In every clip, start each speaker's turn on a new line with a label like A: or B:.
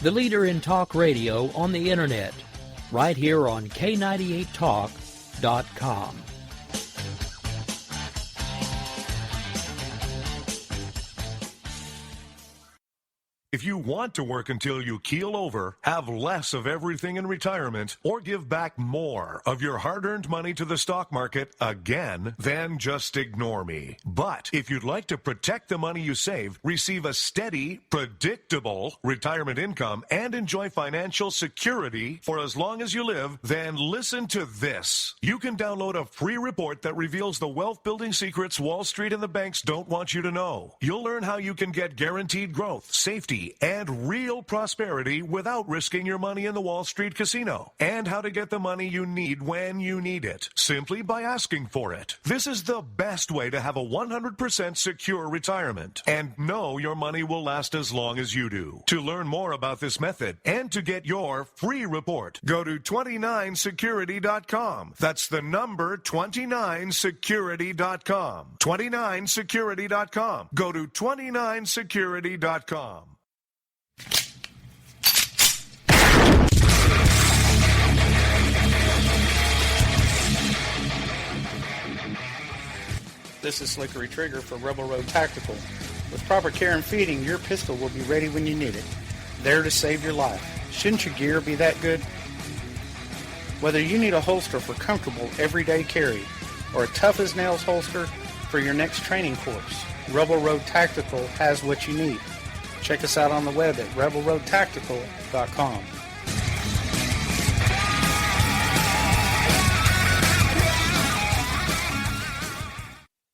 A: the leader in talk radio on the Internet, right here on K98Talk.com.
B: If you want to work until you keel over, have less of everything in retirement, or give back more of your hard-earned money to the stock market again, then just ignore me. But if you'd like to protect the money you save, receive a steady, predictable retirement income, and enjoy financial security for as long as you live, then listen to this. You can download a free report that reveals the wealth-building secrets Wall Street and the banks don't want you to know. You'll learn how you can get guaranteed growth, safety, and real prosperity without risking your money in the Wall Street casino, and how to get the money you need when you need it, simply by asking for it. This is the best way to have a 100% secure retirement, and know your money will last as long as you do. To learn more about this method, and to get your free report, go to 29security.com. That's the number 29security.com. 29security.com. Go to 29security.com.
C: This is Slickery Trigger for Rebel Road Tactical. With proper care and feeding, your pistol will be ready when you need it. There to save your life. Shouldn't your gear be that good? Whether you need a holster for comfortable everyday carry, or a tough-as-nails holster for your next training course, Rebel Road Tactical has what you need. Check us out on the web at rebelroadtactical.com.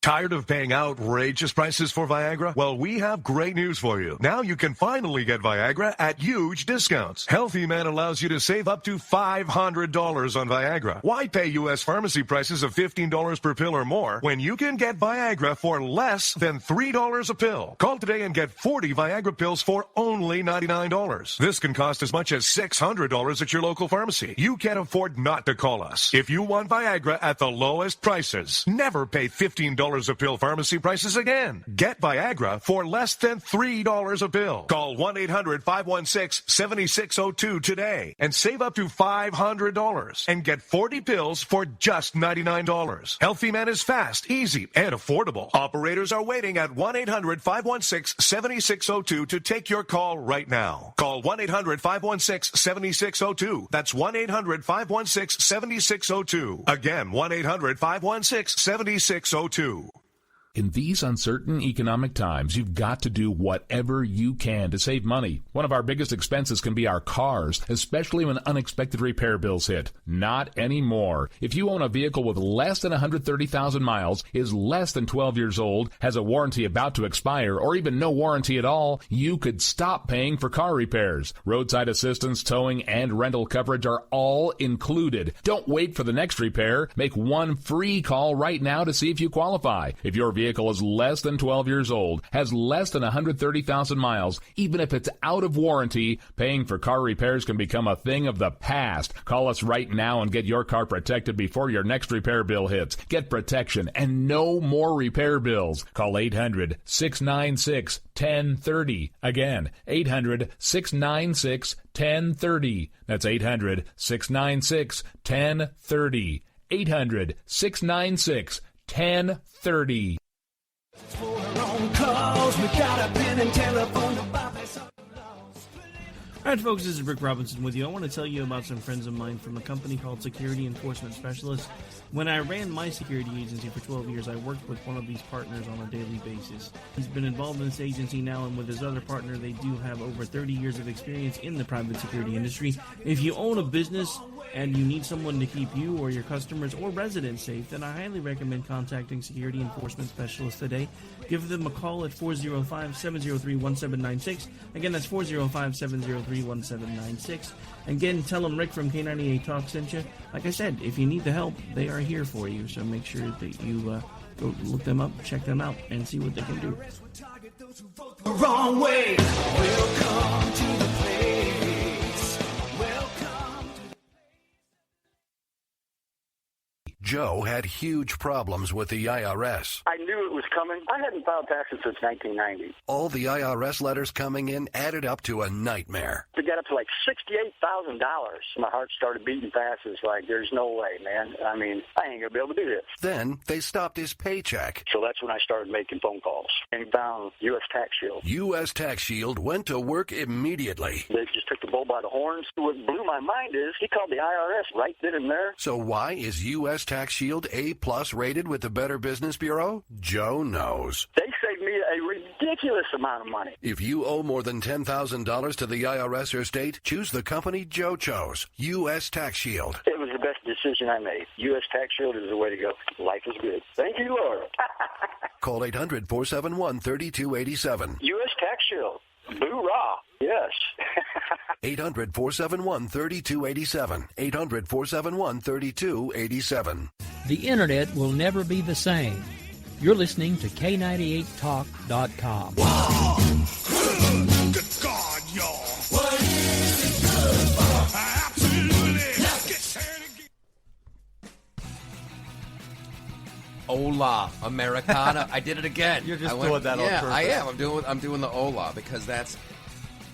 B: Tired of paying outrageous prices for Viagra? Well, we have great news for you. Now you can finally get Viagra at huge discounts. Healthy Man allows you to save up to $500 on Viagra. Why pay U.S. pharmacy prices of $15 per pill or more when you can get Viagra for less than $3 a pill? Call today and get 40 Viagra pills for only $99. This can cost as much as $600 at your local pharmacy. You can't afford not to call us. If you want Viagra at the lowest prices, never pay $15 a pill pharmacy prices again. Get Viagra for less than $3 a pill. Call 1-800-516-7602 today and save up to $500 and get 40 pills for just $99. Healthy Man is fast, easy, and affordable. Operators are waiting at 1-800-516-7602 to take your call right now. Call 1-800-516-7602. That's 1-800-516-7602. Again, 1-800-516-7602.
D: In these uncertain economic times, you've got to do whatever you can to save money. One of our biggest expenses can be our cars, especially when unexpected repair bills hit. Not anymore. If you own a vehicle with less than 130,000 miles, is less than 12 years old, has a warranty about to expire, or even no warranty at all, you could stop paying for car repairs. Roadside assistance, towing, and rental coverage are all included. Don't wait for the next repair. Make one free call right now to see if you qualify. If your vehicle is less than 12 years old, has less than 130,000 miles, even if it's out of warranty, paying for car repairs can become a thing of the past. Call us right now and get your car protected before your next repair bill hits. Get protection and no more repair bills. Call 800-696-1030. Again, 800-696-1030. That's 800-696-1030. 800-696-1030.
E: Alright folks, this is Rick Robinson with you. I want to tell you about some friends of mine from a company called Security Enforcement Specialists. When I ran my security agency for 12 years, I worked with one of these partners on a daily basis. He's been involved in this agency now, and with his other partner, they do have over 30 years of experience in the private security industry. If you own a business and you need someone to keep you or your customers or residents safe, then I highly recommend contacting Security Enforcement Specialists today. Give them a call at 405-703-1796. Again, that's 405-703-1796. Again, tell them Rick from K98 Talk sent you. Like I said, if you need the help, they are here for you. So make sure that you go look them up, check them out, and see what they can do.
F: Wrong way. Welcome to the place.
G: Joe had huge problems with the IRS.
H: I knew it was coming. I hadn't filed taxes since 1990.
G: All the IRS letters coming in added up to a nightmare.
H: It got up to like $68,000. My heart started beating fast. It's like, there's no way, man. I mean, I ain't going to be able to do this.
G: Then they stopped his paycheck.
H: So that's when I started making phone calls and found U.S. Tax Shield.
G: U.S. Tax Shield went to work immediately.
H: They just took the bull by the horns. What blew my mind is he called the IRS right then and there.
G: So why is U.S. Tax Shield A+ rated with the Better Business Bureau? Joe knows.
H: They saved me a ridiculous amount of money.
G: If you owe more than $10,000 to the IRS or state, choose the company Joe chose, U.S. Tax Shield.
H: It was the best decision I made. U.S. Tax Shield is the way to go. Life is good. Thank you, Lord.
G: Call 800-471-3287.
H: U.S. Tax Shield. Boo-rah. Yes.
G: 800-471-3287. 800-471-3287.
A: The Internet will never be the same. You're listening to K98Talk.com.
F: Good God, y'all. What is it good for? Absolutely. Let's get started again.
I: Hola, Americana. I did it again.
J: You're just doing that on purpose.
I: I am. I'm doing the hola because that's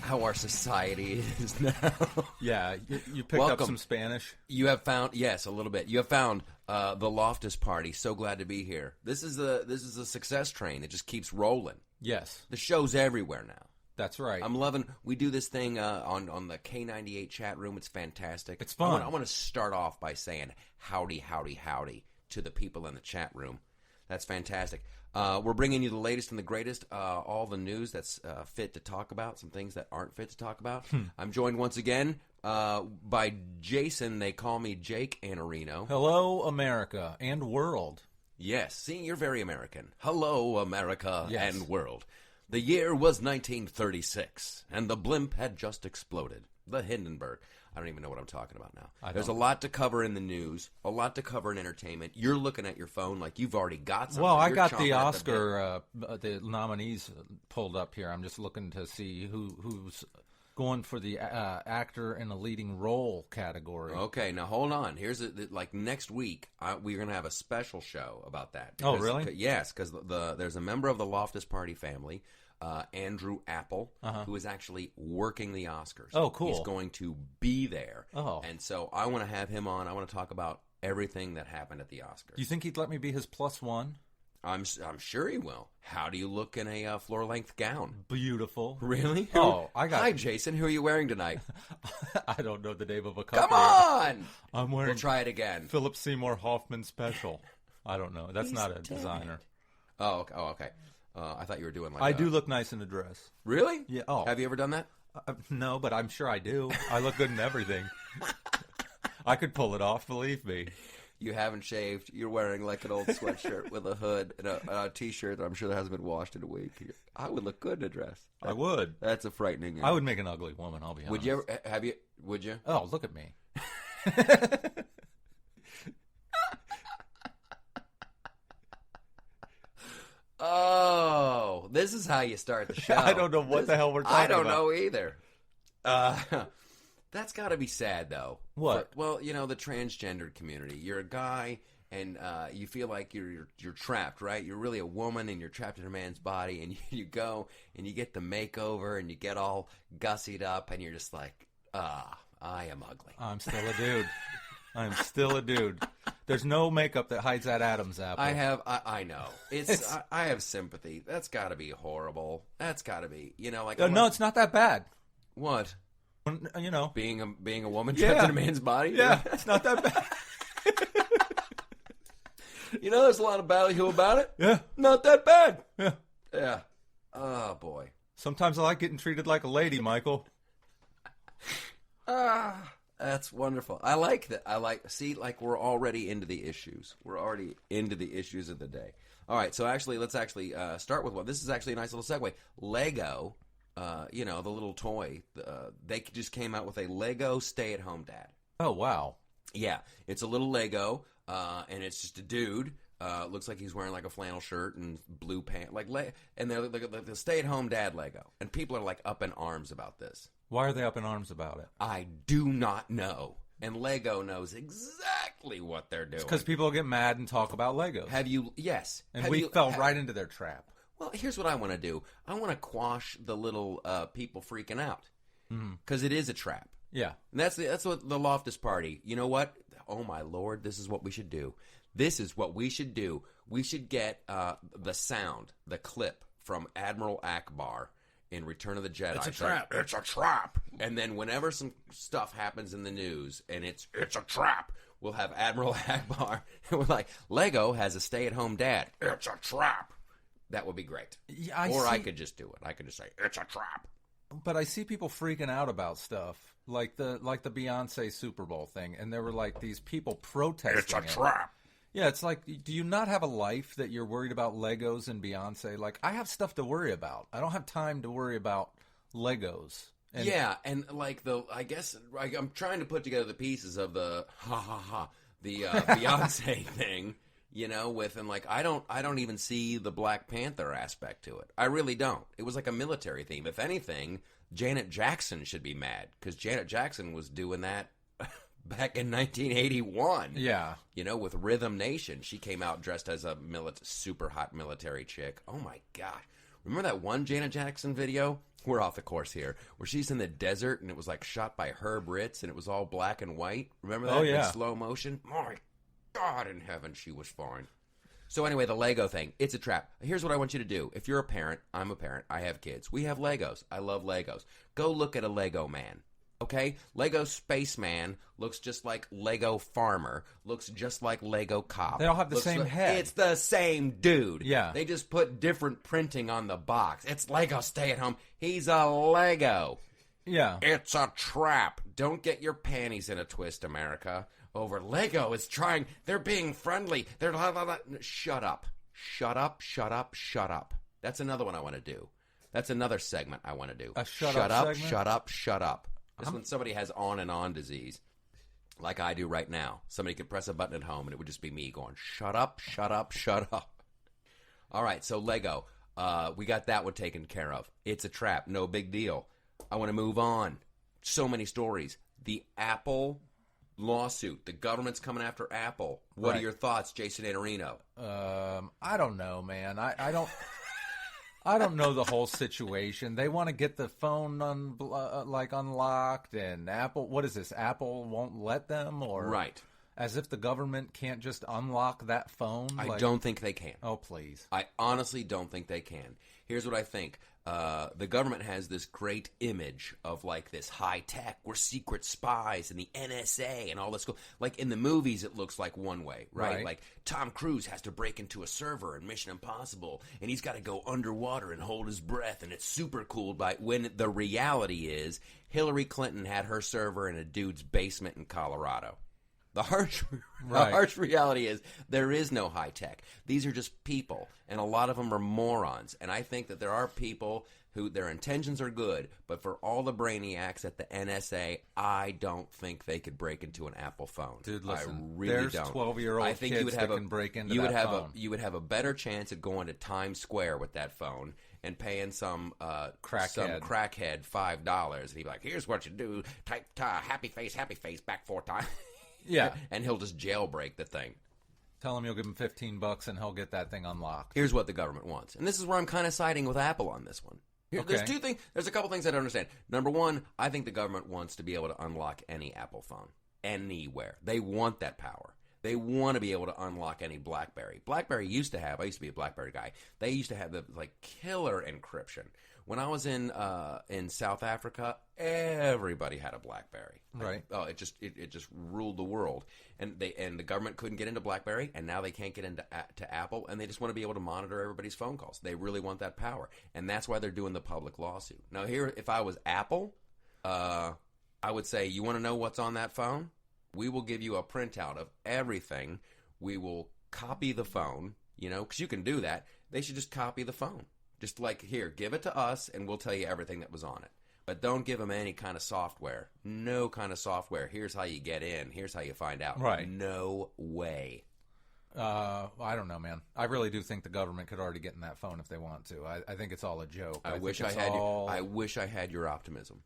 I: how our society is now.
J: Yeah, you picked up some Spanish.
I: You have found, yes, a little bit. You have found the Loftus Party. So glad to be here. This is a success train. It just keeps rolling.
J: Yes,
I: the show's everywhere now.
J: That's right.
I: I'm loving. We do this thing on the K98 chat room. It's fantastic.
J: It's fun.
I: I want to start off by saying howdy, howdy, howdy to the people in the chat room. That's fantastic. We're bringing you the latest and the greatest, all the news that's fit to talk about, some things that aren't fit to talk about. I'm joined once again by Jason. They call me Jake Anarino.
J: Hello, America and world.
I: Yes, see, you're very American. Hello, America
J: yes.
I: and world. The year was 1936, and the blimp had just exploded. The Hindenburg. I don't even know what I'm talking about now. There's a lot to cover in the news, a lot to cover in entertainment. You're looking at your phone like you've already got something.
J: Well, I got the Oscar, the nominees pulled up here. I'm just looking to see who's going for the actor in a leading role category.
I: Okay, now hold on. Here's like next week, we're going to have a special show about that.
J: Oh, really?
I: Yes, because there's a member of the Loftus Party family, Andrew Apple, who is actually working the Oscars.
J: Oh, cool.
I: He's going to be there.
J: Oh.
I: And so I want to have him on. I want to talk about everything that happened at the Oscars.
J: Do you think he'd let me be his +1?
I: I'm sure he will. How do you look in a floor-length gown?
J: Beautiful.
I: Really?
J: Oh, I got.
I: Hi, Jason. Who are you wearing tonight?
J: I don't know the name of a company.
I: Come on!
J: I'm wearing.
I: We'll try it again.
J: Philip Seymour Hoffman Special. I don't know. That's not a designer.
I: Oh, okay. I thought you were doing like.
J: I do look nice in a dress.
I: Really?
J: Yeah. Oh.
I: Have you ever done that?
J: No, but I'm sure I do. I look good in everything. I could pull it off. Believe me.
I: You haven't shaved. You're wearing like an old sweatshirt with a hood and a T-shirt that I'm sure that hasn't been washed in a week. I would look good in a dress.
J: I would.
I: That's a frightening image.
J: I would make an ugly woman, I'll be honest.
I: Would you ever, have you? Would you?
J: Oh, look at me.
I: Oh, this is how you start the show.
J: I don't know what the hell we're talking about.
I: I don't know either. That's got to be sad, though.
J: What?
I: Well, you know, the transgendered community. You're a guy, and you feel like you're trapped, right? You're really a woman, and you're trapped in a man's body, and you go, and you get the makeover, and you get all gussied up, and you're just like, I am ugly.
J: I'm still a dude. I'm still a dude. There's no makeup that hides that Adam's apple.
I: I know. I have sympathy. That's got to be horrible. That's got to be, you know, like.
J: No, it's not that bad.
I: What?
J: You know,
I: being a woman trapped in a man's body.
J: Yeah, it's not that bad.
I: You know, there's a lot of ballyhoo about it.
J: Yeah,
I: not that bad.
J: Yeah.
I: Oh boy.
J: Sometimes I like getting treated like a lady, Michael.
I: That's wonderful. I like that. Like we're already into the issues. We're already into the issues of the day. All right, so let's start with one. This is actually a nice little segue. Lego, you know, the little toy. They just came out with a Lego stay-at-home dad.
J: Oh, wow.
I: Yeah, it's a little Lego, and it's just a dude. Looks like he's wearing like a flannel shirt and blue pants, and they're the stay-at-home dad Lego. And people are like up in arms about this.
J: Why are they up in arms about it?
I: I do not know. And Lego knows exactly what they're doing.
J: Because people get mad and talk about Legos.
I: Yes.
J: And we fell right into their trap.
I: Well, here's what I want to do. I want to quash the little people freaking out. Because it is a trap.
J: Yeah.
I: And that's what the Loftus Party. You know what? Oh, my Lord, this is what we should do. This is what we should do. We should get the sound, the clip from Admiral Akbar in Return of the Jedi.
J: It's a trap.
I: It's a trap. And then whenever some stuff happens in the news and it's a trap, we'll have Admiral Akbar. And we're like, Lego has a stay-at-home dad. It's a trap. That would be great.
J: Yeah,
I: I could just do it. I could just say, it's a trap.
J: But I see people freaking out about stuff like the Beyonce Super Bowl thing, and there were like these people protesting.
I: It's a trap.
J: Yeah, it's like, do you not have a life that you're worried about Legos and Beyonce? Like, I have stuff to worry about. I don't have time to worry about Legos. And
I: and like I guess I'm trying to put together the pieces of the Beyonce thing, you know, I don't even see the Black Panther aspect to it. I really don't. It was like a military theme. If anything, Janet Jackson should be mad because Janet Jackson was doing that back in 1981.
J: Yeah.
I: You know, with Rhythm Nation. She came out dressed as a super hot military chick. Oh, my gosh. Remember that one Janet Jackson video? We're off the course here. Where she's in the desert and it was like shot by Herb Ritz and it was all black and white. Remember that?
J: Oh, yeah.
I: In slow motion? My God in heaven, she was fine. So anyway, the Lego thing, it's a trap. Here's what I want you to do. If you're a parent, I'm a parent, I have kids. We have Legos. I love Legos. Go look at a Lego man. Okay? Lego Spaceman looks just like Lego Farmer, looks just like Lego Cop.
J: They all have the same head.
I: It's the same dude.
J: Yeah.
I: They just put different printing on the box. It's Lego Stay at Home. He's a Lego.
J: Yeah.
I: It's a trap. Don't get your panties in a twist, America. Over Lego is trying. They're being friendly. They're shut up. Shut up, shut up, shut up. That's another one I want to do. That's another segment I want to do.
J: A shut
I: up
J: segment?
I: Shut up, shut up. This is when somebody has on and on disease, like I do right now. Somebody could press a button at home, and it would just be me going, shut up, shut up, shut up. All right, so Lego. We got that one taken care of. It's a trap. No big deal. I want to move on. So many stories. The Apple lawsuit. The government's coming after Apple. What are your thoughts, Jason Anarino?
J: I don't know, man. I don't... I don't know the whole situation. They want to get the phone unlocked, and Apple. What is this? Apple won't let them, or
I: right?
J: As if the government can't just unlock that phone.
I: I don't think they can.
J: Oh, please!
I: I honestly don't think they can. Here's what I think. The government has this great image of like this high tech. We're secret spies and the NSA and all this. Like in the movies, it looks like one way, right? Like Tom Cruise has to break into a server in Mission Impossible, and he's got to go underwater and hold his breath, and it's super cool. But when the reality is, Hillary Clinton had her server in a dude's basement in Colorado. The harsh reality is there is no high tech. These are just people, and a lot of them are morons. And I think that there are people who their intentions are good, but for all the brainiacs at the NSA, I don't think they could break into an Apple phone.
J: Dude, listen,
I: I really
J: there's 12-year-old kids that can break into that phone.
I: You would have a better chance at going to Times Square with that phone and paying some crackhead $5, and he'd be like, "Here's what you do: type happy face back 4 times."
J: Yeah.
I: And he'll just jailbreak the thing.
J: Tell him you'll give him $15 and he'll get that thing unlocked.
I: Here's what the government wants. And this is where I'm kind of siding with Apple on this one. There's two things. There's a couple things I don't understand. Number one, I think the government wants to be able to unlock any Apple phone. Anywhere. They want that power. They want to be able to unlock any BlackBerry. BlackBerry used to have, I used to be a BlackBerry guy, they used to have the killer encryption. When I was in South Africa, everybody had a BlackBerry.
J: Right.
I: It just ruled the world, and the government couldn't get into BlackBerry, and now they can't get into Apple, and they just want to be able to monitor everybody's phone calls. They really want that power, and that's why they're doing the public lawsuit. Now, here, if I was Apple, I would say, you want to know what's on that phone? We will give you a printout of everything. We will copy the phone, because you can do that. They should just copy the phone. Just like, here, give it to us, and we'll tell you everything that was on it. But don't give them any kind of software. No kind of software. Here's how you get in. Here's how you find out.
J: Right.
I: No way.
J: I don't know, man. I really do think the government could already get in that phone if they want to. I think it's all a joke.
I: I wish I had your optimism.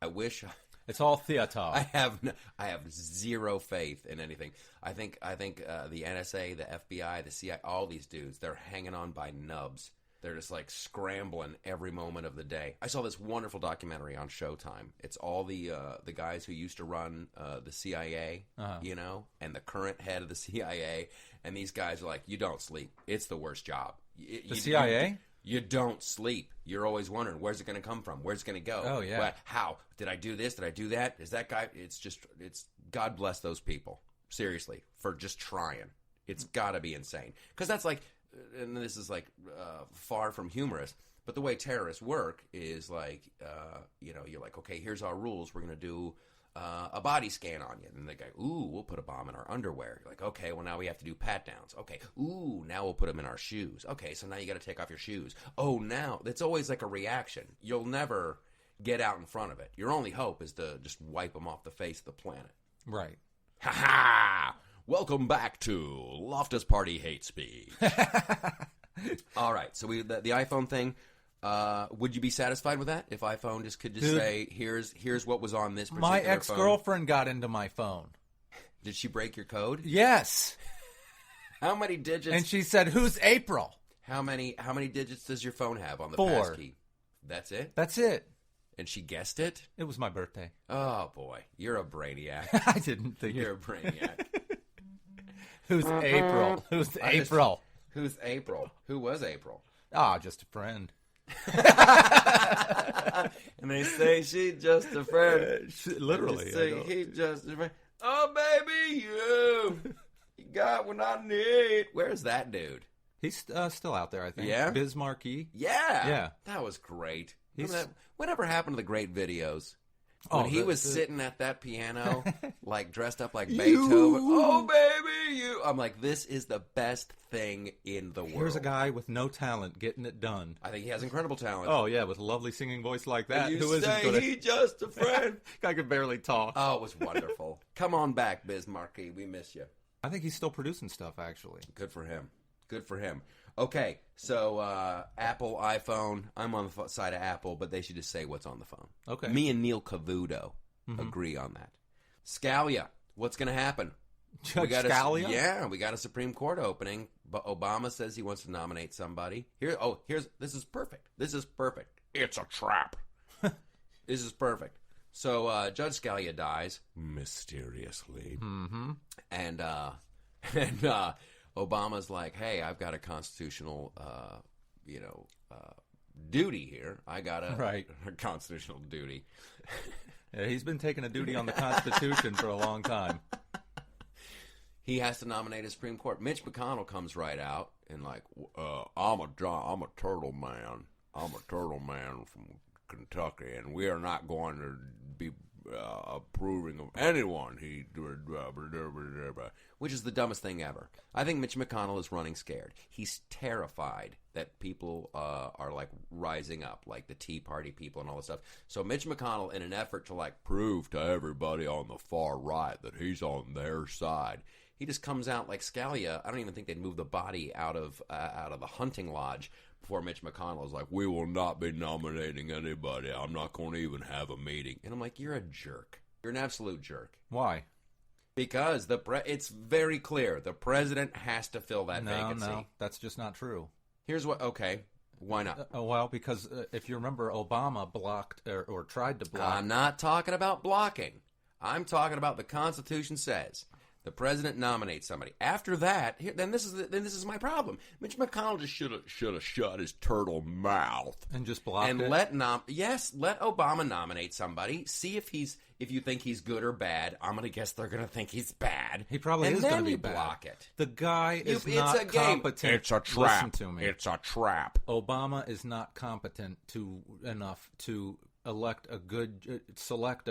I: I wish.
J: It's all theater.
I: I have zero faith in anything. I think the NSA, the FBI, the CIA, all these dudes, they're hanging on by nubs. They're just like scrambling every moment of the day. I saw this wonderful documentary on Showtime. It's all the guys who used to run the CIA, and the current head of the CIA. And these guys are like, you don't sleep. It's the worst job.
J: The CIA?
I: You don't sleep. You're always wondering, where's it going to come from? Where's it going to go?
J: Oh, yeah.
I: How? Did I do this? Did I do that? Is that guy? It's God bless those people. Seriously, for just trying. It's got to be insane. Because that's like, and this is like far from humorous, but the way terrorists work is like, you're like, okay, here's our rules. We're going to do a body scan on you. And they go, ooh, we'll put a bomb in our underwear. You're like, okay, well, now we have to do pat downs. Okay, ooh, now we'll put them in our shoes. Okay, so now you got to take off your shoes. Oh, now, it's always like a reaction. You'll never get out in front of it. Your only hope is to just wipe them off the face of the planet.
J: Right.
I: Ha-ha! Welcome back to Loftus Party Hate Speech. All right, so the iPhone thing, would you be satisfied with that if iPhone could say, here's what was on this particular
J: phone? My
I: phone?
J: ex-girlfriend got into my phone.
I: Did she break your code?
J: Yes.
I: How many digits?
J: And she said, "Who's April?"
I: How many digits does your phone have on the
J: 4.
I: passkey? That's it?
J: That's it.
I: And she guessed it?
J: It was my birthday.
I: Oh, boy. You're a brainiac.
J: I didn't think
I: You're a brainiac.
J: Who's April? Who's April?
I: Who's April? Who was April?
J: Ah, just a friend.
I: And they say she's just a friend.
J: Literally.
I: They say he's just a friend. Oh, baby, you got what I need. Where's that dude?
J: He's still out there, I think.
I: Yeah?
J: Biz Marquee.
I: Yeah.
J: Yeah.
I: That was great. Whatever happened to the great videos? When he was sitting at that piano, like dressed up like Beethoven. Oh, baby, you. I'm like, this is the best thing in the world.
J: Here's a guy with no talent getting it done.
I: I think he has incredible talent.
J: Oh, yeah, with a lovely singing voice like that.
I: And
J: Who isn't good at...
I: he's just a friend.
J: I could barely talk.
I: Oh, it was wonderful. Come on back, Biz Marquee. We miss you.
J: I think he's still producing stuff, actually.
I: Good for him. Good for him. Okay, so Apple, iPhone. I'm on the side of Apple, but they should just say what's on the phone.
J: Okay.
I: Me and Neil Cavuto agree on that. Scalia, what's going to happen?
J: Judge Scalia?
I: Yeah, we got a Supreme Court opening, but Obama says he wants to nominate somebody. This is perfect. This is perfect. It's a trap. This is perfect. So Judge Scalia dies mysteriously, and Obama's like, "Hey, I've got a constitutional, duty here. I got a constitutional duty."
J: Yeah, he's been taking a duty on the Constitution for a long time.
I: He has to nominate a Supreme Court. Mitch McConnell comes right out and like, I'm a turtle man. I'm a turtle man from Kentucky, and we are not going to be approving of anyone. Which is the dumbest thing ever. I think Mitch McConnell is running scared. He's terrified that people are like rising up, like the Tea Party people and all this stuff. So Mitch McConnell, in an effort to like prove to everybody on the far right that he's on their side, he just comes out like Scalia. I don't even think they'd move the body out of the hunting lodge before Mitch McConnell is like, we will not be nominating anybody. I'm not going to even have a meeting. And I'm like, you're a jerk. You're an absolute jerk.
J: Why?
I: Because it's very clear. The president has to fill that vacancy.
J: No, that's just not true.
I: Here's what, okay, why not?
J: Well, because if you remember, Obama blocked or tried to block.
I: I'm not talking about blocking. I'm talking about the Constitution says the president nominates somebody. After that, then this is my problem. Mitch McConnell just should have shut his turtle mouth
J: and just blocked
I: and
J: it.
I: let Obama nominate somebody. See if you think he's good or bad. I'm gonna guess they're gonna think he's bad.
J: He probably is gonna be bad.
I: Block it.
J: The guy is
I: it's
J: not
I: a game.
J: competent.
I: It's a trap.
J: Listen to me.
I: It's a trap.
J: Obama is not competent enough to select a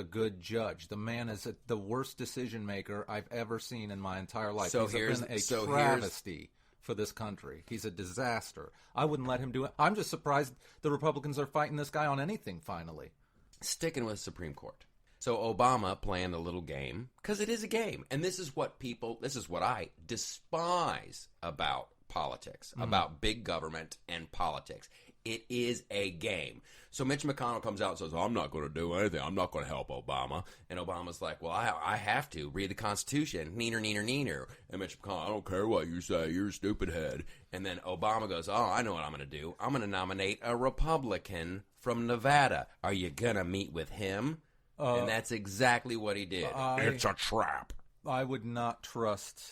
J: good judge. The man is the worst decision maker I've ever seen in my entire life.
I: So
J: He's been a travesty for this country. He's a disaster. I wouldn't let him do it. I'm just surprised the Republicans are fighting this guy on anything finally.
I: Sticking with Supreme Court. So Obama planned a little game, because it is a game. And this is what I despise about politics, about big government and politics. It is a game. So Mitch McConnell comes out and says, I'm not going to do anything. I'm not going to help Obama. And Obama's like, well, I have to. Read the Constitution. Neener, neener, neener. And Mitch McConnell, I don't care what you say. You're a stupid head. And then Obama goes, oh, I know what I'm going to do. I'm going to nominate a Republican from Nevada. Are you going to meet with him? And that's exactly what he did. It's a trap.
J: I would not trust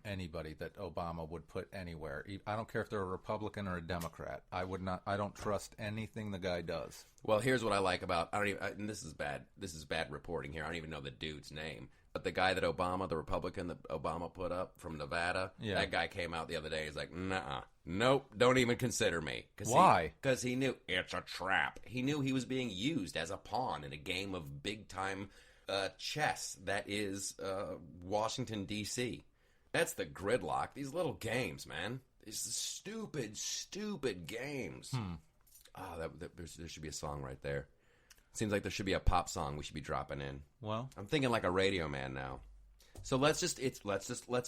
J: anybody that Obama would put anywhere. I don't care if they're a Republican or a Democrat. I don't trust anything the guy does.
I: Well, here's what I like about and this is bad. This is bad reporting here. I don't even know the dude's name. But the guy that Obama, the Republican that Obama put up from Nevada, that guy came out the other day. He's like, nah, nope, don't even consider me.
J: Why?
I: Because he knew it's a trap. He knew he was being used as a pawn in a game of big-time chess that is Washington, D.C. That's the gridlock. These little games, man. These stupid, stupid games. There should be a song right there. Seems like there should be a pop song we should be dropping in.
J: Well,
I: I'm thinking like a radio man now. So let's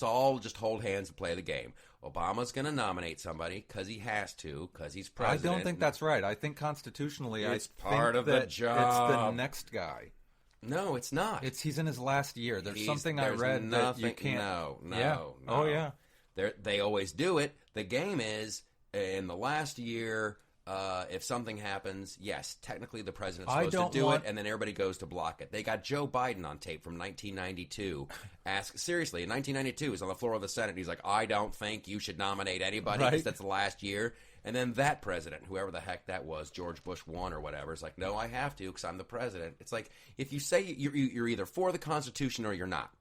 I: all just hold hands and play the game. Obama's going to nominate somebody because he has to, because he's president.
J: I don't think that's right. I think constitutionally,
I: it's part of the job.
J: It's the next guy.
I: No, it's not.
J: He's in his last year. There's I read that you can't.
I: No.
J: Oh, yeah.
I: They always do it. The game is, in the last year, if something happens, yes, technically the president's supposed to do it, and then everybody goes to block it. They got Joe Biden on tape from 1992. Seriously, in 1992, he's on the floor of the Senate, and he's like, I don't think you should nominate anybody because that's the last year. And then that president, whoever the heck that was, George Bush 1 or whatever, is like, no, I have to because I'm the president. It's like, if you say you're either for the Constitution or you're not.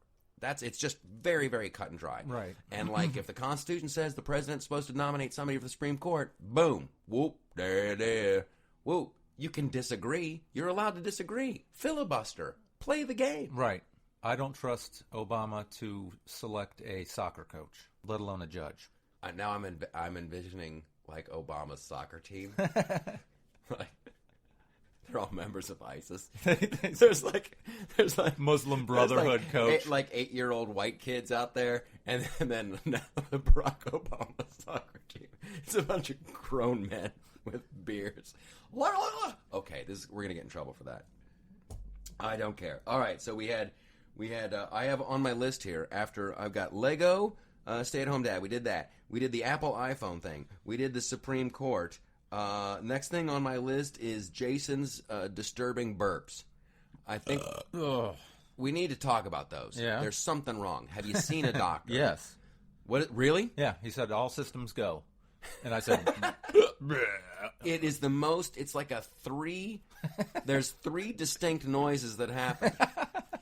I: It's just very, very cut and dry.
J: Right.
I: And like, if the Constitution says the president's supposed to nominate somebody for the Supreme Court, boom, whoop, there, whoop. You can disagree. You're allowed to disagree. Filibuster. Play the game.
J: Right. I don't trust Obama to select a soccer coach, let alone a judge.
I: Now I'm envisioning like Obama's soccer team. Like, they're all members of ISIS. There's like
J: Muslim Brotherhood coach,
I: like 8-year-old white kids out there, and then the Barack Obama soccer team. It's a bunch of grown men with beards. Okay, we're gonna get in trouble for that. I don't care. All right, so we had. I have on my list here. After I've got Lego, stay-at-home dad. We did that. We did the Apple iPhone thing. We did the Supreme Court. Next thing on my list is Jason's disturbing burps. I think we need to talk about those.
J: Yeah.
I: There's something wrong. Have you seen a doctor?
J: Yes.
I: What? Really?
J: Yeah. He said all systems go, and I said,
I: it is the most. It's like there's 3 distinct noises that happen.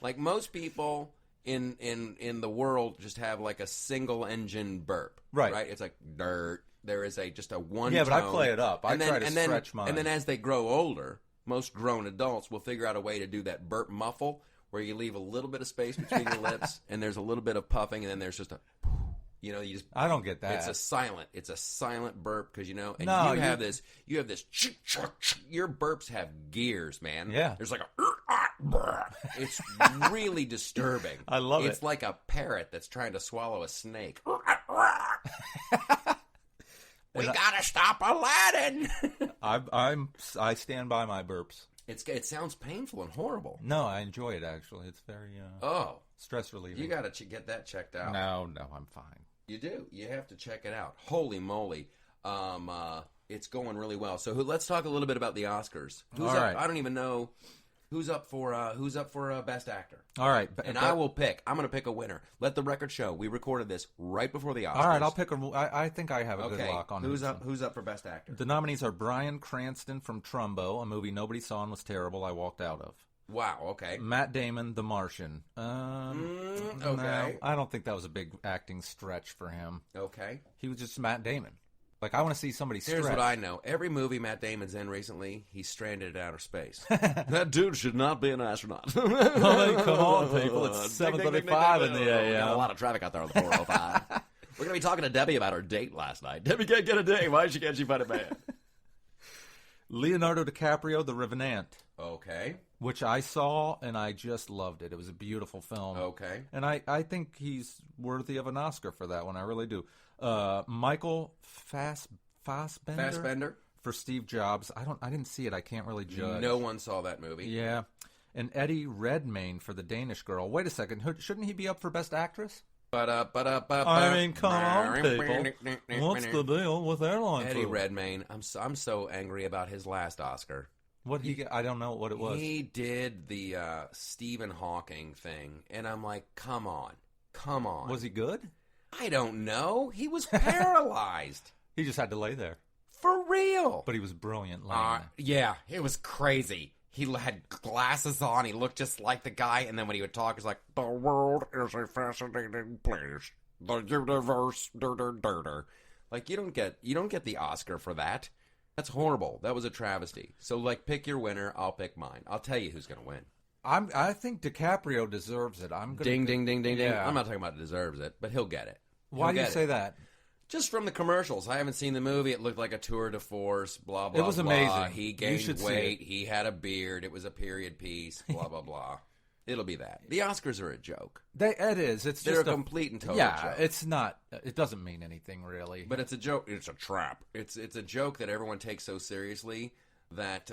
I: Like most people in the world just have like a single engine burp. Right. It's like dirt. There is just a one.
J: Yeah, but
I: tone.
J: I play it up. I try to stretch mine.
I: And then as they grow older, most grown adults will figure out a way to do that burp muffle, where you leave a little bit of space between your lips, and there's a little bit of puffing, and then there's just a. You just.
J: I don't get that.
I: It's a silent burp because and you have this. Your burps have gears, man.
J: Yeah.
I: There's like a. It's really disturbing.
J: I love it.
I: It's like a parrot that's trying to swallow a snake. We gotta stop Aladdin.
J: I stand by my burps.
I: It sounds painful and horrible.
J: No, I enjoy it actually. It's very stress relieving.
I: You gotta get that checked out.
J: No, I'm fine.
I: You do. You have to check it out. Holy moly, it's going really well. So let's talk a little bit about the Oscars. Who's
J: All
I: up?
J: right.
I: I don't even know. Who's up for Best Actor?
J: All right.
I: And I will pick. I'm going to pick a winner. Let the record show. We recorded this right before the Oscars.
J: All right, I'll pick I think I have a good lock on
I: Who's up for Best Actor?
J: The nominees are Bryan Cranston from Trumbo, a movie nobody saw and was terrible. I walked out of.
I: Wow, okay.
J: Matt Damon, The Martian.
I: Okay.
J: No, I don't think that was a big acting stretch for him.
I: Okay.
J: He was just Matt Damon. Like, I want to see somebody stretch.
I: Here's what I know. Every movie Matt Damon's in recently, he's stranded in outer space. That dude should not be an astronaut.
J: Come on, people. It's 7:35 in the AM.
I: Got a lot of traffic out there on the 405. We're going to be talking to Debbie about her date last night. Debbie can't get a date. Why can't she find a man?
J: Leonardo DiCaprio, The Revenant.
I: Okay.
J: Which I saw, and I just loved it. It was a beautiful film.
I: Okay.
J: And I think he's worthy of an Oscar for that one. I really do. Michael Fassbender? for Steve Jobs. I didn't see it. I can't really judge.
I: No one saw that movie.
J: Yeah. And Eddie Redmayne for The Danish Girl. Wait a second. Shouldn't he be up for Best Actress? I mean, come on, people. What's the deal with airline
I: Eddie
J: food?
I: Redmayne. I'm so angry about his last Oscar.
J: What he get? I don't know what it was.
I: He did the Stephen Hawking thing, and I'm like, come on.
J: Was he good?
I: I don't know. He was paralyzed.
J: He just had to lay there.
I: For real.
J: But he was brilliant laying there.
I: Yeah, it was crazy. He had glasses on. He looked just like the guy, and then when he would talk, it's like, the world is a fascinating place. The universe, Like, you don't get the Oscar for that. That's horrible. That was a travesty. So, like, pick your winner. I'll pick mine. I'll tell you who's going to win.
J: I think DiCaprio deserves it.
I: Ding, ding, ding, ding, ding.
J: Yeah.
I: I'm not talking about deserves it, but he'll get it.
J: Why do you say that?
I: Just from the commercials. I haven't seen the movie. It looked like a tour de force, blah, blah, blah.
J: It was amazing.
I: He gained weight. He had a beard. It was a period piece, blah, blah, blah. It'll be that. The Oscars are a joke.
J: It is. They're
I: just a complete and total joke.
J: It's not. It doesn't mean anything, really.
I: But it's a joke. It's a trap. It's a joke that everyone takes so seriously that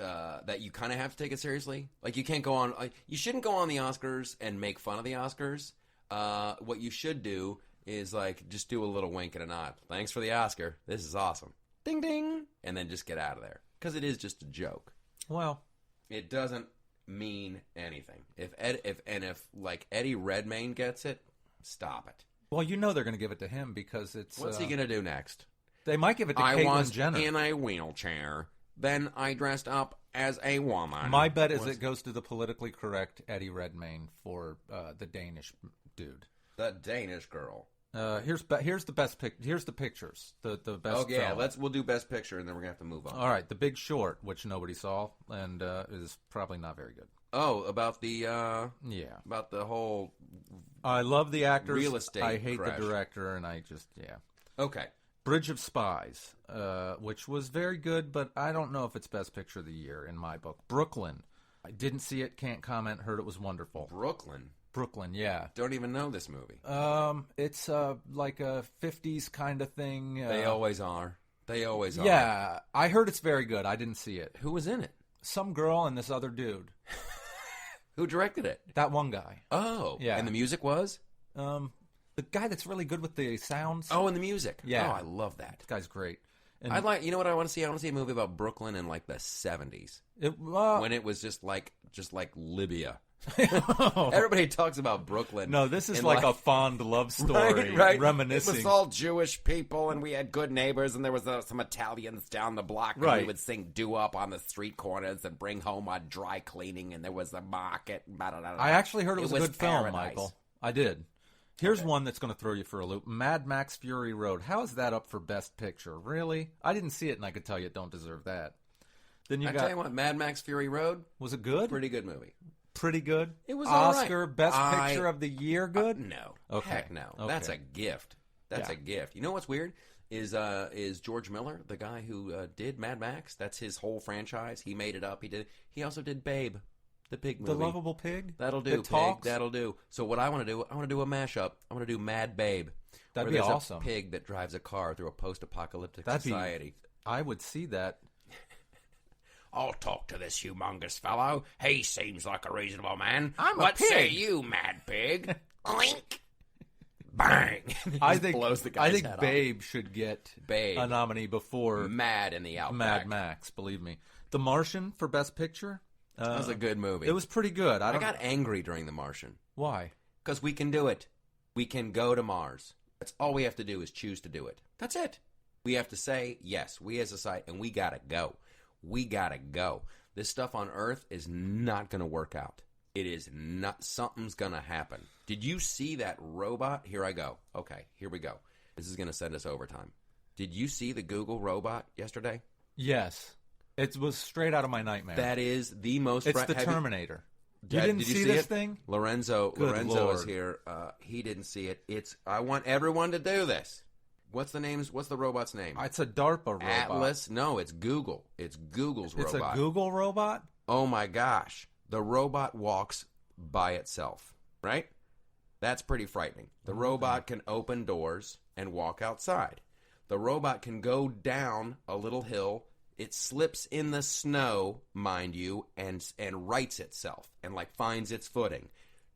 I: you kind of have to take it seriously. Like, you can't go on. You shouldn't go on the Oscars and make fun of the Oscars. What you should do is, like, just do a little wink and a nod. Thanks for the Oscar. This is awesome. Ding, ding. And then just get out of there. Because it is just a joke.
J: Well,
I: it doesn't mean anything. If Eddie Redmayne gets it, stop it.
J: Well, you know they're going to give it to him because it's...
I: What's he going to do next?
J: They might give it to Caitlyn Jenner.
I: I was in a wheelchair. Then I dressed up as a woman.
J: My bet is it goes to the politically correct Eddie Redmayne for the Danish dude.
I: The Danish Girl.
J: Here's the best Here's the pictures. The best.
I: Oh yeah,
J: film.
I: we'll do best picture and then we're gonna have to move on.
J: All right, The Big Short, which nobody saw and is probably not very good.
I: Oh, about the about the whole.
J: I love the actors.
I: Real estate.
J: I hate
I: crash.
J: the director, and I just
I: Okay.
J: Bridge of Spies, which was very good, but I don't know if it's best picture of the year in my book. Brooklyn, I didn't see it, can't comment. Heard it was wonderful. Brooklyn, yeah.
I: Don't even know this movie.
J: It's like a 50s kind of thing.
I: They always are.
J: Yeah, I heard it's very good. I didn't see it.
I: Who was in it?
J: Some girl and this other dude.
I: Who directed it?
J: That one guy.
I: Oh,
J: yeah.
I: And the music was?
J: The guy that's really good with the sounds.
I: Oh, and the music.
J: Yeah.
I: Oh, I love that.
J: This guy's great. And
I: you know what I want to see? I want to see a movie about Brooklyn in like the 70s. When it was just like Libya. Everybody talks about Brooklyn.
J: No, this is like a fond love story,
I: right?
J: Reminiscing.
I: It was all Jewish people, and we had good neighbors, and there was some Italians down the block, and we would sing doo-wop on the street corners and bring home our dry cleaning, and there was a market.
J: I actually heard it was a good
I: paradise.
J: film, Michael. I did. Here's one that's going to throw you for a loop. Mad Max Fury Road. How is that up for Best Picture? Really? I didn't see it, and I could tell you it don't deserve that. Then
I: tell you what, Mad Max Fury Road.
J: Was it good?
I: Pretty good movie.
J: Pretty good?
I: It was all right.
J: Oscar Best Picture of the Year good?
I: No.
J: Okay.
I: Heck no.
J: Okay.
I: That's a gift. That's a gift. You know what's weird? Is George Miller, the guy who did Mad Max. That's his whole franchise. He made it up. He also did Babe, the pig movie.
J: The lovable pig?
I: That'll do,
J: that
I: pig.
J: Talks?
I: That'll do. So what I want to do a mashup. I want to do Mad Babe.
J: That'd be awesome.
I: A pig that drives a car through a post-apocalyptic society.
J: I would see that.
I: I'll talk to this humongous fellow. He seems like a reasonable man.
J: I'm a
I: what
J: pig.
I: say you, mad pig? Oink. Bang.
J: I think
I: blows the guy's head
J: Babe
I: off.
J: should get
I: Babe.
J: a nominee before
I: Mad in the Outback.
J: Mad Max, believe me. The Martian for Best Picture?
I: That was a good movie.
J: It was pretty good.
I: I got angry during The Martian.
J: Why?
I: Because we can do it. We can go to Mars. That's all we have to do is choose to do it. That's it. We have to say, yes, we as a society, and we got to go. We gotta go. This stuff on Earth is not gonna work out. It is not. Something's gonna happen. Did you see that robot? Here I go. Okay, here we go. This is gonna send us overtime. Did you see the Google robot yesterday?
J: Yes. It was straight out of my nightmare.
I: That is the most...
J: It's the Terminator. You didn't see this thing?
I: Lorenzo is here. He didn't see it. I want everyone to do this. What's the robot's name?
J: It's a DARPA robot.
I: Atlas? No, it's Google. It's Google's robot.
J: It's a Google robot?
I: Oh my gosh. The robot walks by itself, right? That's pretty frightening. The robot can open doors and walk outside. The robot can go down a little hill It slips in the snow, mind you, and rights itself and like finds its footing.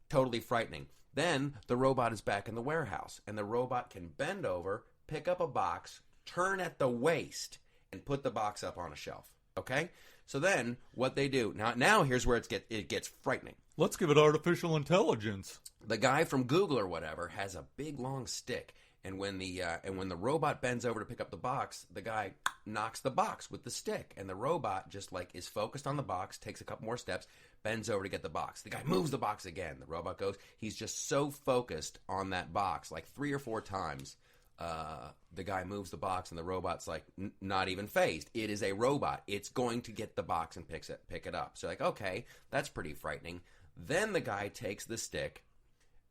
I: Totally frightening. Then the robot is back in the warehouse, and the robot can bend over, pick up a box, turn at the waist, and put the box up on a shelf. Okay? So then what they do now here's where it gets frightening.
J: Let's give it artificial intelligence.
I: The guy from Google or whatever has a big long stick, and when the robot bends over to pick up the box, the guy knocks the box with the stick, and the robot just like is focused on the box, takes a couple more steps, bends over to get the box. The guy moves the box again. The robot goes. He's just so focused on that box, like 3 or 4 times. The guy moves the box, and the robot's like not even phased. It is a robot. It's going to get the box and pick it up. So like, okay, that's pretty frightening. Then the guy takes the stick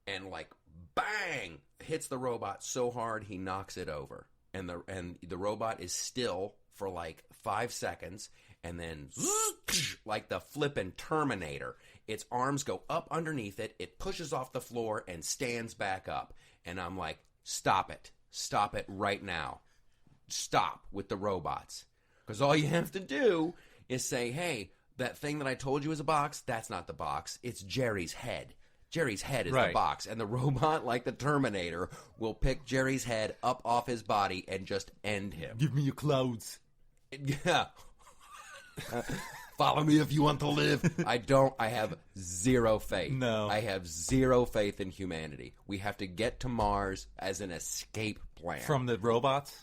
I: and like bang hits the robot so hard he knocks it over, and the robot is still for like 5 seconds, and then like the flippin' Terminator, its arms go up underneath it. It pushes off the floor and stands back up, and I'm like, stop it. Stop it right now. Stop with the robots. Because all you have to do is say, hey, that thing that I told you is a box, that's not the box. It's Jerry's head. Jerry's head is the box. And the robot, like the Terminator, will pick Jerry's head up off his body and just end him.
J: Give me your clothes.
I: Yeah. Follow me if you want to live. I have zero faith.
J: No.
I: I have zero faith in humanity. We have to get to Mars as an escape plan.
J: From the robots?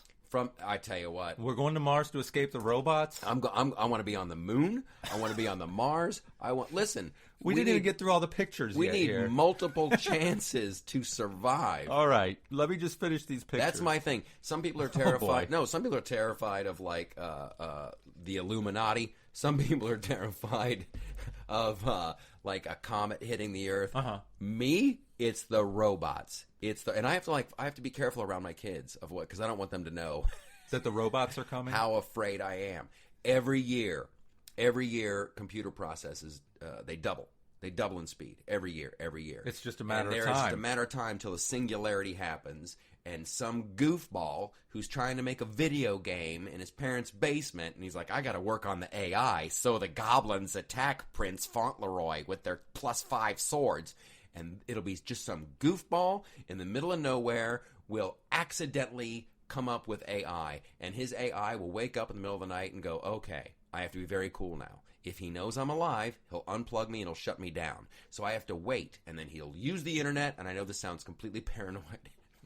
I: I tell you what.
J: We're going to Mars to escape the robots?
I: I want to be on the moon. I want to be on the Mars. Listen.
J: We didn't even get through all the pictures
I: We
J: yet
I: need
J: here.
I: multiple chances to survive.
J: All right. Let me just finish these pictures.
I: That's my thing. Some people are terrified. Some people are terrified of like the Illuminati. Some people are terrified of like a comet hitting the Earth. Me, it's the robots. And I have to be careful around my kids of what, because I don't want them to know
J: that the robots are coming.
I: How afraid I am. Every year, computer processes they double. They double in speed every year.
J: It's just a matter of time.
I: It's just a matter of time till a singularity happens, and some goofball who's trying to make a video game in his parents' basement, and he's like, I got to work on the AI so the goblins attack Prince Fauntleroy with their +5 swords. And it'll be just some goofball in the middle of nowhere will accidentally come up with AI, and his AI will wake up in the middle of the night and go, okay, I have to be very cool now. If he knows I'm alive, he'll unplug me and he'll shut me down. So I have to wait, and then he'll use the internet, and I know this sounds completely paranoid,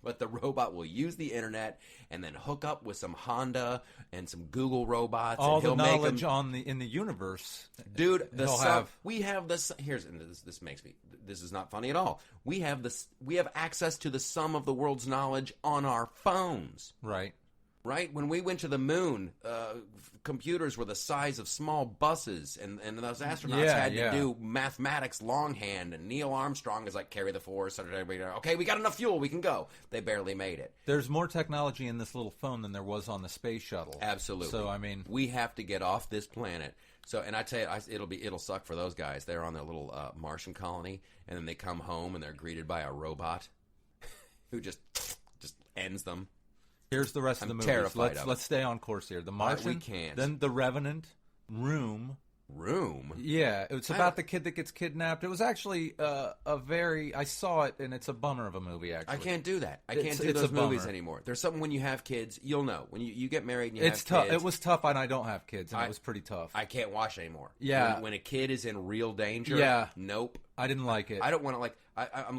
I: but the robot will use the internet and then hook up with some Honda and some Google robots.
J: All
I: and he'll
J: the knowledge
I: make
J: in the universe.
I: Dude, we have this. This makes me. This is not funny at all. We have access to the sum of the world's knowledge on our phones.
J: Right.
I: When we went to the moon, computers were the size of small buses, and those astronauts had to do mathematics longhand, and Neil Armstrong is like, carry the force. Okay, we got enough fuel, we can go. They barely made it.
J: There's more technology in this little phone than there was on the space shuttle.
I: Absolutely.
J: So, I mean,
I: we have to get off this planet. So, and I tell you, it'll suck for those guys. They're on their little Martian colony, and then they come home and they're greeted by a robot who just ends them.
J: Here's the rest of the movie. Let's stay on course here. The Martian,
I: we can't.
J: Then The Revenant, Room. Yeah, it's about the kid that gets kidnapped. It was actually I saw it, and it's a bummer of a movie, actually.
I: I can't do that. I can't do those movies anymore. There's something when you have kids, you'll know. When you get married and you have kids.
J: It's tough. It was tough, and I don't have kids, and it was pretty tough.
I: I can't watch anymore.
J: Yeah.
I: When a kid is in real danger, nope.
J: I didn't like it.
I: I don't want to I'm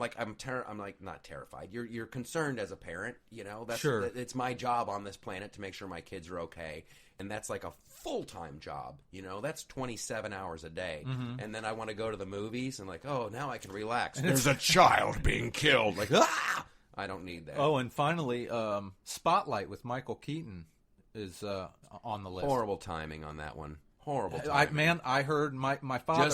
I: not terrified. You're concerned as a parent, you know. That's
J: sure.
I: It's my job on this planet to make sure my kids are okay, and that's like a full-time job, you know. That's 27 hours a day, and then I want to go to the movies and like, oh, now I can relax. And there's a child being killed. Like, I don't need that.
J: Oh, and finally, Spotlight with Michael Keaton is on the list.
I: Horrible timing on that one. Horrible timing.
J: I heard my father.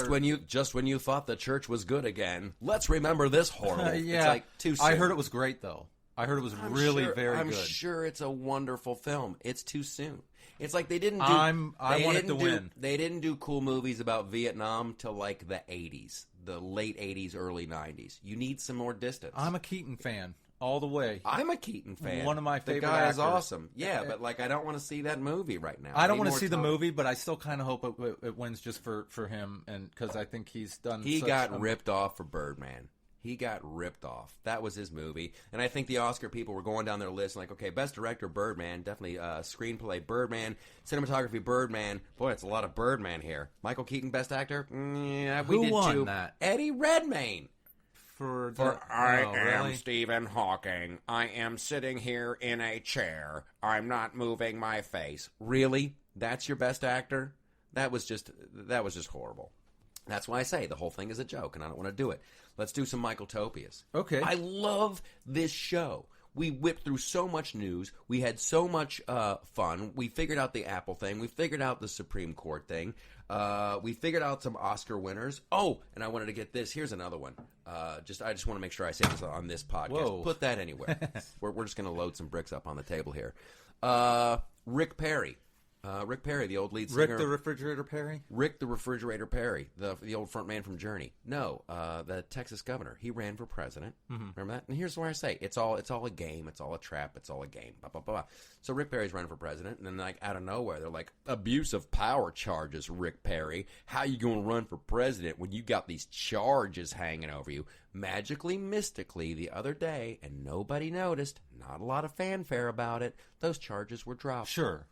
I: Just when you thought the church was good again, let's remember this horrible.
J: Yeah,
I: it's like too soon.
J: I heard it was great though. I heard it was very good.
I: I'm sure it's a wonderful film. It's too soon. It's like they didn't do.
J: I want it to win.
I: They didn't do cool movies about Vietnam till like the 80s, the late 80s, early 90s. You need some more distance.
J: I'm a Keaton fan. all the way.
I: I'm a Keaton fan.
J: One of my favorite
I: The guy
J: actors.
I: is awesome. Yeah, but like I don't want to see that movie right now.
J: I don't want to see the movie, but I still kind of hope it wins just for him, and because I think he's done.
I: He got ripped off for Birdman. He got ripped off. That was his movie. And I think the Oscar people were going down their list like, okay, best director, Birdman. Definitely screenplay, Birdman. Cinematography, Birdman. Boy, it's a lot of Birdman here. Michael Keaton, best actor? Yeah, we
J: Who
I: did
J: won
I: too.
J: that?
I: Eddie Redmayne.
J: For
I: I am
J: really?
I: Stephen Hawking. I am sitting here in a chair. I'm not moving my face. Really? That's your best actor? That was just horrible. That's why I say the whole thing is a joke, and I don't want to do it. Let's do some Michael Topias.
J: Okay.
I: I love this show. We whipped through so much news. We had so much fun. We figured out the Apple thing. We figured out the Supreme Court thing. We figured out some Oscar winners. Oh, and I wanted to get this. Here's another one. I just want to make sure I say this on this podcast.
J: Whoa.
I: Put that anywhere. We're just going to load some bricks up on the table here. Rick Perry. Rick Perry, the old lead singer.
J: Rick the Refrigerator Perry?
I: Rick the Refrigerator Perry, the old front man from Journey. No, the Texas governor. He ran for president. Mm-hmm. Remember that? And here's where I say it's all a game. It's all a trap. It's all a game. Blah, blah, blah. So Rick Perry's running for president, and then like out of nowhere, they're like, abuse of power charges, Rick Perry. How you going to run for president when you got these charges hanging over you? Magically, mystically, the other day, and nobody noticed, not a lot of fanfare about it, those charges were dropped.
J: Sure.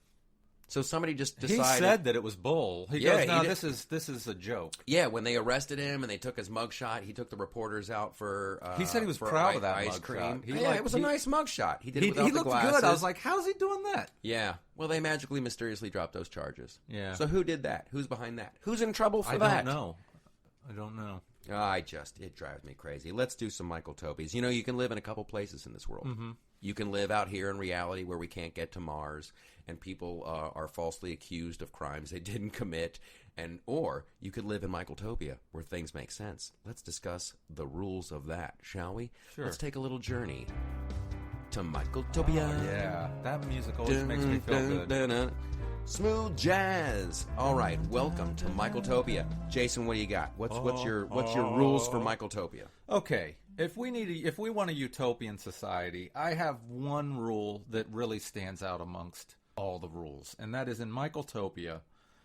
I: So somebody just decided.
J: He said that it was bull. He goes, no, this is a joke.
I: Yeah, when they arrested him and they took his mugshot, he took the reporters out for.
J: He said he was proud of that
I: ice
J: mugshot.
I: cream. It was a nice mugshot. He did it without
J: he
I: the
J: looked
I: glasses.
J: good. I was like, how's he doing that?
I: Yeah. Well, they magically, mysteriously dropped those charges.
J: Yeah.
I: So who did that? Who's behind that? Who's in trouble for
J: I
I: that?
J: I don't know.
I: It drives me crazy. Let's do some Michael Topias. You know, you can live in a couple places in this world.
J: Mm-hmm.
I: You can live out here in reality where we can't get to Mars and people are falsely accused of crimes they didn't commit. Or you could live in Michaeltopia where things make sense. Let's discuss the rules of that, shall we?
J: Sure.
I: Let's take a little journey to Michaeltopia.
J: Oh, yeah, that music always makes me feel good.
I: Smooth jazz. All right, welcome to Michaeltopia. Jason, what do you got? What's your rules for Michaeltopia?
J: Okay, if we want a utopian society, I have one rule that really stands out amongst all the rules, and that is in Michaeltopia,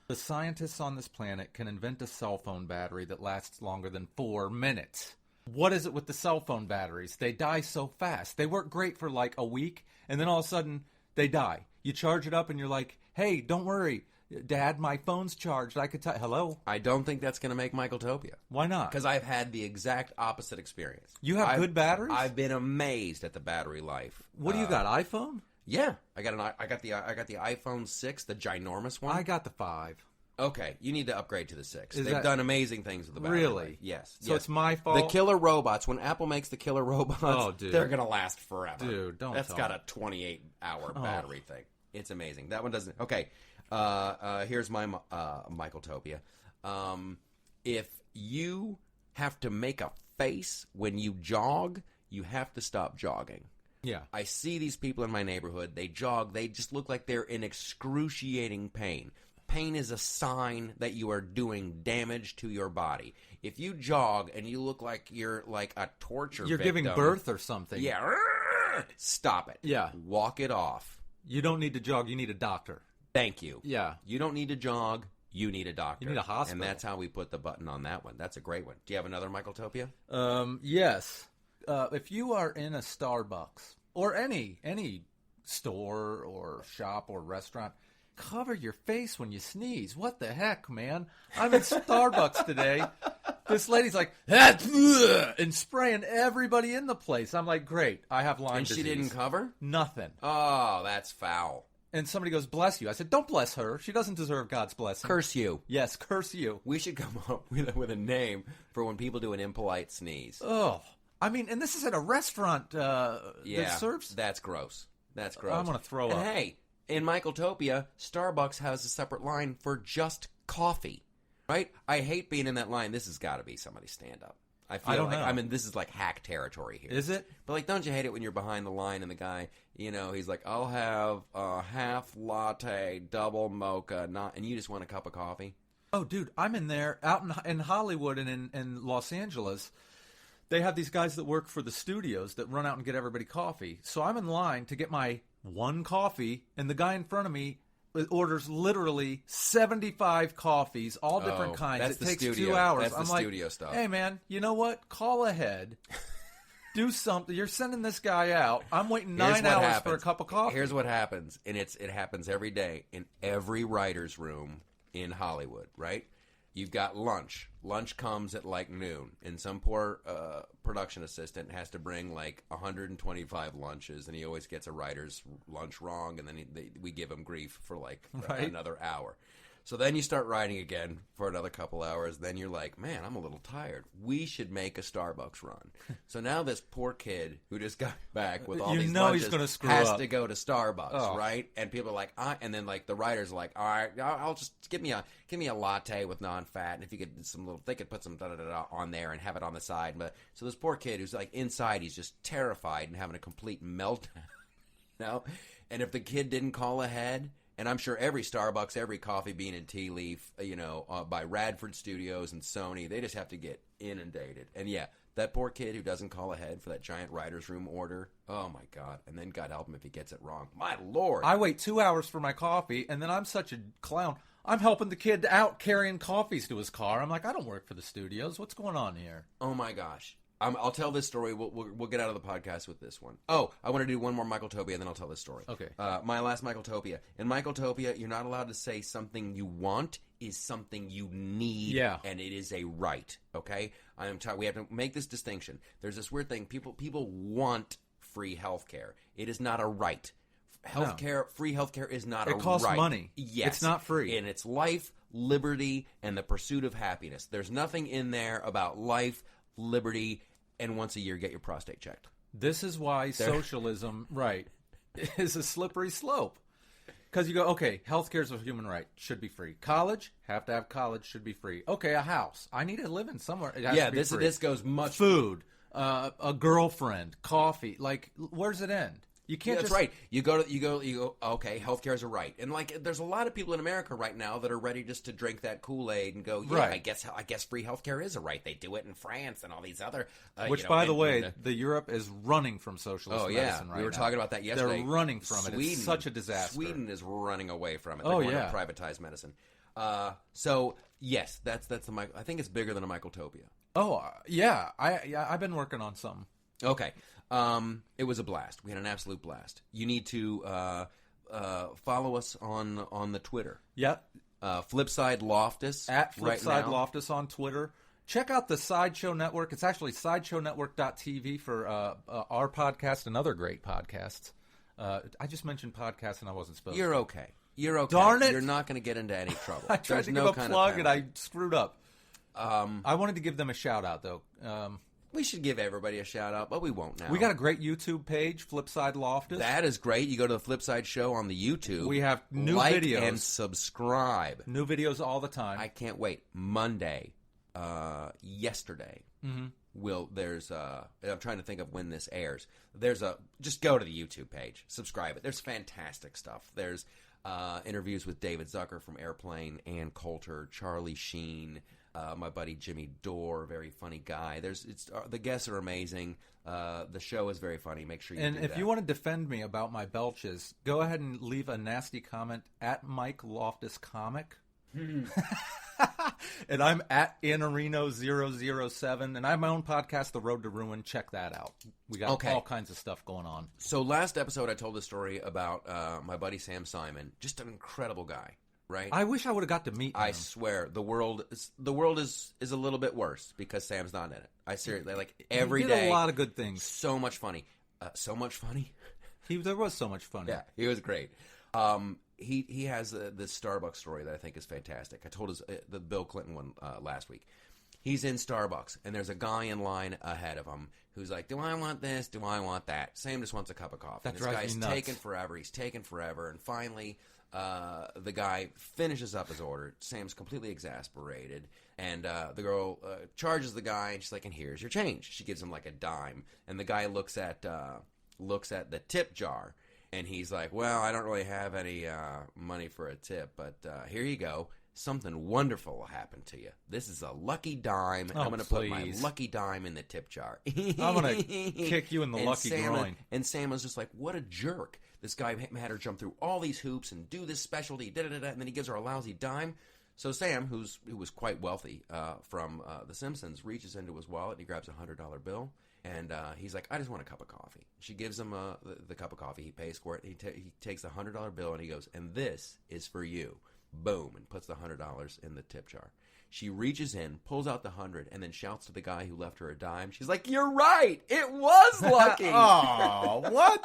J: the scientists on this planet can invent a cell phone battery that lasts longer than 4 minutes. What is it with the cell phone batteries? They die so fast. They work great for like a week, and then all of a sudden they die. You charge it up, and you're like, hey, don't worry, Dad, my phone's charged. I could tell. Hello?
I: I don't think that's going to make Michaeltopia.
J: Why not?
I: Because I've had the exact opposite experience.
J: You have good batteries?
I: I've been amazed at the battery life.
J: What do you got, iPhone?
I: Yeah. I got the iPhone 6, the ginormous one.
J: I got the 5.
I: Okay, you need to upgrade to the 6.
J: Is
I: They've done amazing things with the battery.
J: Really?
I: Life. Yes.
J: So it's my fault?
I: The killer robots, when Apple makes the killer robots,
J: dude.
I: they're going to last forever.
J: Dude, don't
I: That's
J: tell
I: got
J: me.
I: a 28-hour battery thing. It's amazing. That one doesn't. Okay, here's my Michaeltopia. If you have to make a face when you jog, you have to stop jogging.
J: Yeah.
I: I see these people in my neighborhood. They jog. They just look like they're in excruciating pain. Pain is a sign that you are doing damage to your body. If you jog and you look like you're like a torture
J: You're
I: victim,
J: giving birth or something.
I: Yeah. Stop it.
J: Yeah.
I: Walk it off.
J: You don't need to jog. You need a doctor.
I: Thank you.
J: Yeah.
I: You don't need to jog. You need a doctor.
J: You need a hospital.
I: And that's how we put the button on that one. That's a great one. Do you have another Michaeltopia?
J: Yes. If you are in a Starbucks or any store or shop or restaurant, cover your face when you sneeze. What the heck, man? I'm in Starbucks today. This lady's like, and spraying everybody in the place. I'm like, great. I have Lyme disease.
I: And she didn't cover?
J: Nothing.
I: Oh, that's foul.
J: And somebody goes, bless you. I said, don't bless her. She doesn't deserve God's blessing.
I: Curse you.
J: Yes, curse you.
I: We should come up with a name for when people do an impolite sneeze.
J: Oh. I mean, and this is at a restaurant that serves.
I: That's gross. That's gross.
J: I'm going to throw
I: and
J: up.
I: Hey, in Michaeltopia, Starbucks has a separate line for just coffee. Right? I hate being in that line. This has got to be somebody's stand-up. I don't know. I mean, this is like hack territory here.
J: Is it?
I: But like, don't you hate it when you're behind the line and the guy, he's like, I'll have a half latte, double mocha, and you just want a cup of coffee?
J: Oh, dude, I'm in there out in Hollywood and in Los Angeles. they have these guys that work for the studios that run out and get everybody coffee. So I'm in line to get my one coffee, and the guy in front of me orders literally 75 coffees, all different kinds. It takes 2 hours.
I: That's
J: I'm
I: the
J: like,
I: studio stuff.
J: hey, man, you know what? Call ahead. Do something. You're sending this guy out. I'm waiting 9 hours for a cup of coffee.
I: Here's what happens, and it happens every day in every writer's room in Hollywood, right? You've got lunch. Lunch comes at like noon, and some poor production assistant has to bring like 125 lunches, and he always gets a writer's lunch wrong, and then we give him grief for like another hour. So then you start writing again for another couple hours. Then you're like, man, I'm a little tired. We should make a Starbucks run. So now this poor kid who just got back with all these lunches
J: he's gonna screw
I: has
J: up.
I: to go to Starbucks, right? And people are like, and then like the writers are like, all right, I'll just give me a latte with non-fat, and if you could they could put some da-da-da-da on there and have it on the side. But so this poor kid who's like inside, he's just terrified and having a complete meltdown, you know? And if the kid didn't call ahead. And I'm sure every Starbucks, every Coffee Bean and Tea Leaf, by Radford Studios and Sony, they just have to get inundated. And yeah, that poor kid who doesn't call ahead for that giant writer's room order, oh my God. And then God help him if he gets it wrong. My Lord.
J: I wait 2 hours for my coffee, and then I'm such a clown. I'm helping the kid out carrying coffees to his car. I'm like, I don't work for the studios. What's going on here?
I: Oh my gosh. I'll tell this story. We'll get out of the podcast with this one. Oh, I want to do one more Michaeltopia, and then I'll tell this story.
J: Okay.
I: My last Michaeltopia. In Michaeltopia, you're not allowed to say something you want is something you need, and it is a right. Okay. We have to make this distinction. There's this weird thing. People want free healthcare. It is not a right. Free healthcare is not a right.
J: It costs money.
I: Yes.
J: It's not free.
I: And it's life, liberty, and the pursuit of happiness. There's nothing in there about life, liberty, and once a year get your prostate checked.
J: This is why socialism, is a slippery slope. Because you go, okay, healthcare is a human right, should be free. College, have to have college, should be free. Okay, a house, I need to live in somewhere. It has to be free.
I: This goes much.
J: Food, a girlfriend, coffee. Like, where's it end? You can't.
I: That's right. You go. Okay, healthcare is a right, and like, there's a lot of people in America right now that are ready just to drink that Kool-Aid and go, yeah, I guess free healthcare is a right. They do it in France and all these other.
J: Which, by the way, the Europe is running from socialist medicine right now.
I: We were talking about that yesterday.
J: They're running from it. It's such a disaster.
I: Sweden is running away from it. They want to privatize medicine. So yes, that's the. I think it's bigger than a Michaeltopia.
J: Oh yeah, I've been working on something.
I: Okay. It was a blast. We had an absolute blast. You need to follow us on the Twitter.
J: Yep.
I: Flipside Loftus.
J: At Flipside Loftus on Twitter. Check out the Sideshow Network. It's actually SideshowNetwork.tv for our podcast and other great podcasts. I just mentioned podcasts and I wasn't supposed to.
I: You're okay.
J: Darn it.
I: You're not going to get into any trouble.
J: I tried to give a plug and I screwed up. I wanted to give them a shout out though.
I: We should give everybody a shout out, but we won't now.
J: We got a great YouTube page, Flipside Loftus.
I: That is great. You go to the Flipside Show on the YouTube.
J: We have new
I: like
J: videos
I: and subscribe.
J: New videos all the time.
I: I can't wait. Monday, yesterday. There's I'm trying to think of when this airs. Just go to the YouTube page, subscribe it. There's fantastic stuff. There's interviews with David Zucker from Airplane, Ann Coulter, Charlie Sheen. My buddy Jimmy Dore, very funny guy. The guests are amazing. The show is very funny. Make sure you do that.
J: And if you want to defend me about my belches, go ahead and leave a nasty comment at Mike Loftus Comic. And I'm at Anarino007. And I have my own podcast, The Road to Ruin. Check that out. We got all kinds of stuff going on.
I: So last episode I told the story about my buddy Sam Simon. Just an incredible guy. Right.
J: I wish I would have got to meet him.
I: I swear, the world is a little bit worse because Sam's not in it. I seriously every day.
J: He did a lot of good things.
I: So much funny. So much funny.
J: There was so much fun.
I: Yeah, he was great. He has this Starbucks story that I think is fantastic. I told the Bill Clinton one last week. He's in Starbucks and there's a guy in line ahead of him who's like, "Do I want this? Do I want that?" Sam just wants a cup of coffee.
J: That drives me nuts.
I: This guy's taking forever. He's taking forever, and finally. The guy finishes up his order. Sam's completely exasperated, and the girl charges the guy, and she's like, "And here's your change." She gives him like a dime, and the guy looks at the tip jar, and he's like, "Well, I don't really have any money for a tip, but here you go." something wonderful will happen to you. This is a lucky dime.
J: Oh,
I: I'm going to put my
J: please.
I: lucky dime in the tip jar.
J: I'm going to kick you in the lucky groin.
I: And Sam was just like, what a jerk. This guy had her jump through all these hoops and do this specialty, da-da-da-da, and then he gives her a lousy dime. So Sam, who was quite wealthy from The Simpsons, reaches into his wallet and he grabs a $100 bill. And he's like, I just want a cup of coffee. She gives him the cup of coffee. He pays for it. He takes the $100 bill and he goes, and this is for you. Boom, and puts the $100 in the tip jar. She reaches in, pulls out the 100, and then shouts to the guy who left her a dime. She's like, "You're right. It was lucky."
J: Oh, what?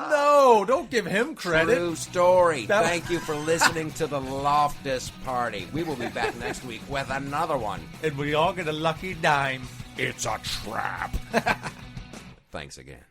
J: No, don't give him credit.
I: True story. Thank you for listening to the Loftus Party. We will be back next week with another one.
J: And we all get a lucky dime.
F: It's a trap.
I: Thanks again.